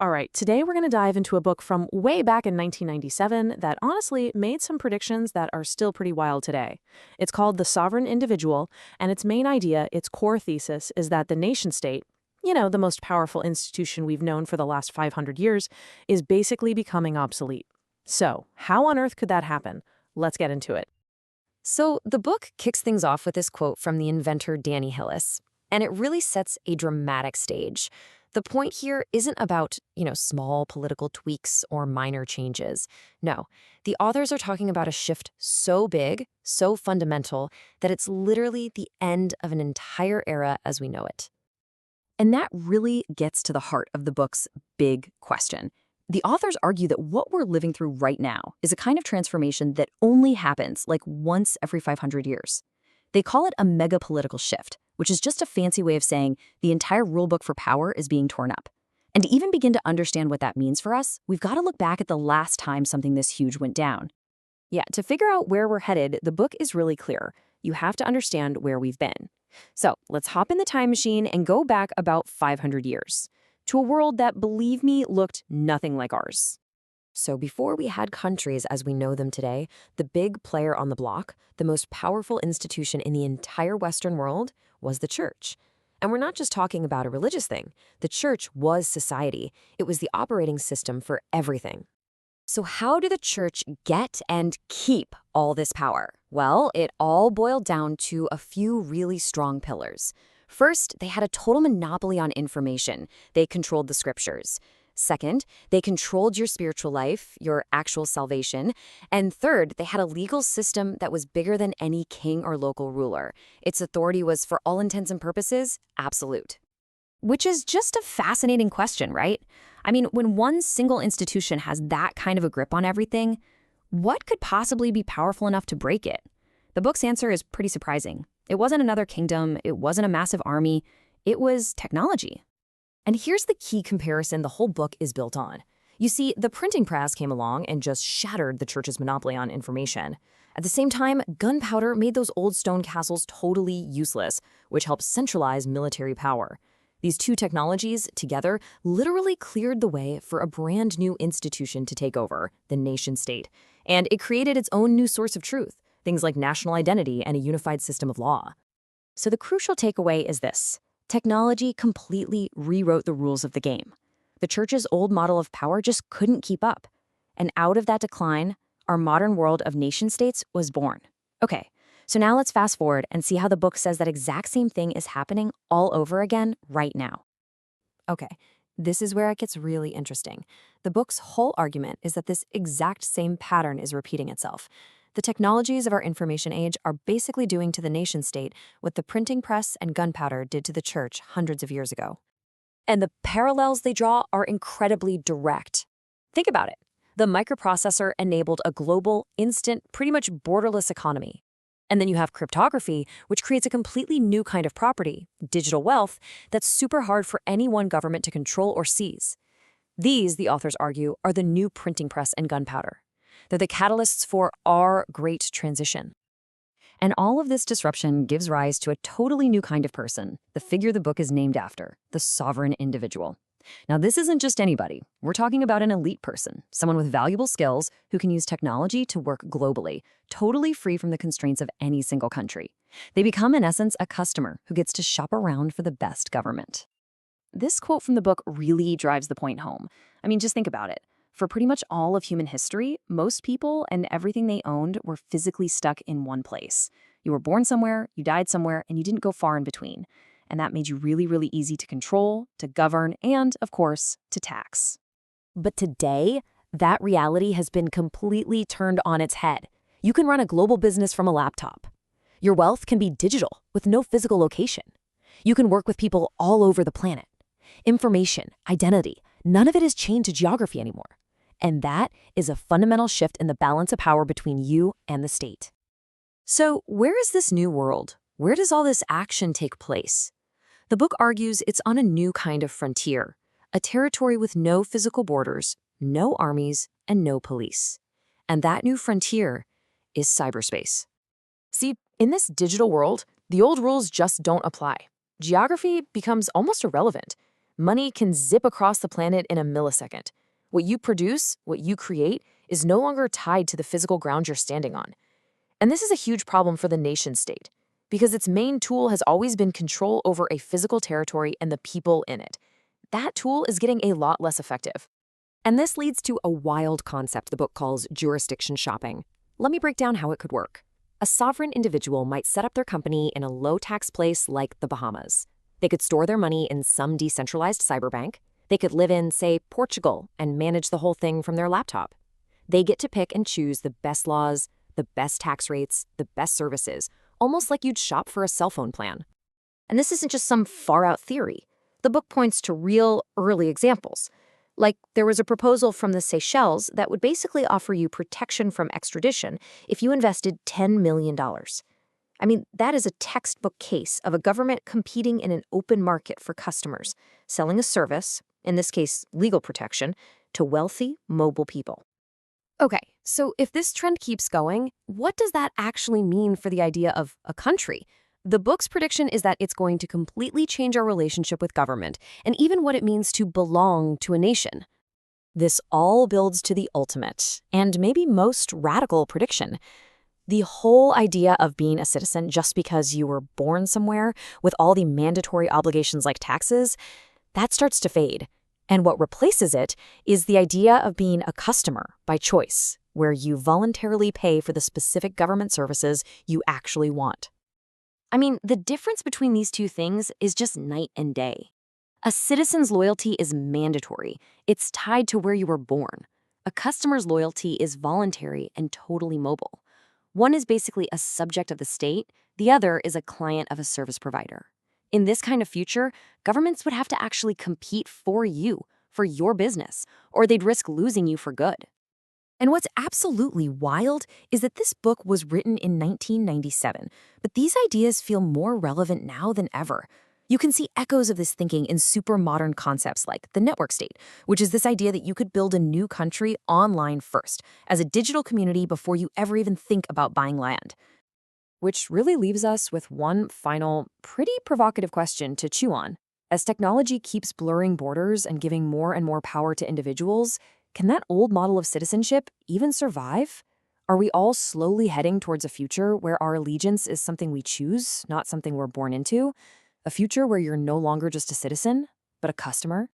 All right, today we're going to dive into a book from way back in 1997 that honestly made some predictions that are still pretty wild today. It's called The Sovereign Individual, and its main idea, its core thesis, is that the nation-state, the most powerful institution we've known for the last 500 years, is basically becoming obsolete. So, how on earth could that happen? Let's get into it. So the book kicks things off with this quote from the inventor Danny Hillis, and it really sets a dramatic stage. The point here isn't about, small political tweaks or minor changes. No, the authors are talking about a shift so big, so fundamental, that it's literally the end of an entire era as we know it. And that really gets to the heart of the book's big question. The authors argue that what we're living through right now is a kind of transformation that only happens like once every 500 years. They call it a mega-political shift, which is just a fancy way of saying the entire rulebook for power is being torn up. And to even begin to understand what that means for us, we've got to look back at the last time something this huge went down. Yeah, to figure out where we're headed, the book is really clear. You have to understand where we've been. So let's hop in the time machine and go back about 500 years. To a world that, believe me, looked nothing like ours. So before we had countries as we know them today, the big player on the block, the most powerful institution in the entire Western world, was the church. And we're not just talking about a religious thing. The church was society. It was the operating system for everything. So how did the church get and keep all this power? Well, it all boiled down to a few really strong pillars. First, they had a total monopoly on information. They controlled the scriptures. Second, they controlled your spiritual life, your actual salvation. And third, they had a legal system that was bigger than any king or local ruler. Its authority was, for all intents and purposes, absolute. Which is just a fascinating question, right? I mean, when one single institution has that kind of a grip on everything, what could possibly be powerful enough to break it? The book's answer is pretty surprising. It wasn't another kingdom, it wasn't a massive army, it was technology. And here's the key comparison the whole book is built on. You see, the printing press came along and just shattered the church's monopoly on information. At the same time, gunpowder made those old stone castles totally useless, which helped centralize military power. These two technologies, together, literally cleared the way for a brand new institution to take over, the nation-state. And it created its own new source of truth, things like national identity and a unified system of law. So the crucial takeaway is this. Technology completely rewrote the rules of the game. The church's old model of power just couldn't keep up. And out of that decline, our modern world of nation-states was born. Okay, so now let's fast forward and see how the book says that exact same thing is happening all over again right now. Okay, this is where it gets really interesting. The book's whole argument is that this exact same pattern is repeating itself. The technologies of our information age are basically doing to the nation-state what the printing press and gunpowder did to the church hundreds of years ago. And the parallels they draw are incredibly direct. Think about it. The microprocessor enabled a global, instant, pretty much borderless economy. And then you have cryptography, which creates a completely new kind of property, digital wealth, that's super hard for any one government to control or seize. These, the authors argue, are the new printing press and gunpowder. They're the catalysts for our great transition. And all of this disruption gives rise to a totally new kind of person, the figure the book is named after, the sovereign individual. Now, this isn't just anybody. We're talking about an elite person, someone with valuable skills who can use technology to work globally, totally free from the constraints of any single country. They become, in essence, a customer who gets to shop around for the best government. This quote from the book really drives the point home. I mean, just think about it. For pretty much all of human history, most people and everything they owned were physically stuck in one place. You were born somewhere, you died somewhere, and you didn't go far in between. And that made you really, really easy to control, to govern, and, of course, to tax. But today, that reality has been completely turned on its head. You can run a global business from a laptop. Your wealth can be digital with no physical location. You can work with people all over the planet. Information, identity, none of it is chained to geography anymore. And that is a fundamental shift in the balance of power between you and the state. So, where is this new world? Where does all this action take place? The book argues it's on a new kind of frontier, a territory with no physical borders, no armies, and no police. And that new frontier is cyberspace. See, in this digital world, the old rules just don't apply. Geography becomes almost irrelevant. Money can zip across the planet in a millisecond. What you produce, what you create, is no longer tied to the physical ground you're standing on. And this is a huge problem for the nation state, because its main tool has always been control over a physical territory and the people in it. That tool is getting a lot less effective. And this leads to a wild concept the book calls jurisdiction shopping. Let me break down how it could work. A sovereign individual might set up their company in a low-tax place like the Bahamas. They could store their money in some decentralized cyberbank. They could live in, say, Portugal and manage the whole thing from their laptop. They get to pick and choose the best laws, the best tax rates, the best services, almost like you'd shop for a cell phone plan. And this isn't just some far-out theory. The book points to real, early examples. Like, there was a proposal from the Seychelles that would basically offer you protection from extradition if you invested $10 million. I mean, that is a textbook case of a government competing in an open market for customers, selling a service, in this case, legal protection, to wealthy, mobile people. Okay, so if this trend keeps going, what does that actually mean for the idea of a country? The book's prediction is that it's going to completely change our relationship with government, and even what it means to belong to a nation. This all builds to the ultimate, and maybe most radical prediction. The whole idea of being a citizen just because you were born somewhere with all the mandatory obligations like taxes, that starts to fade. And what replaces it is the idea of being a customer by choice, where you voluntarily pay for the specific government services you actually want. I mean, the difference between these two things is just night and day. A citizen's loyalty is mandatory. It's tied to where you were born. A customer's loyalty is voluntary and totally mobile. One is basically a subject of the state, the other is a client of a service provider. In this kind of future, governments would have to actually compete for you, for your business, or they'd risk losing you for good. And what's absolutely wild is that this book was written in 1997, but these ideas feel more relevant now than ever. You can see echoes of this thinking in super modern concepts like the network state, which is this idea that you could build a new country online first, as a digital community before you ever even think about buying land. Which really leaves us with one final, pretty provocative question to chew on. As technology keeps blurring borders and giving more and more power to individuals, can that old model of citizenship even survive? Are we all slowly heading towards a future where our allegiance is something we choose, not something we're born into? A future where you're no longer just a citizen, but a customer?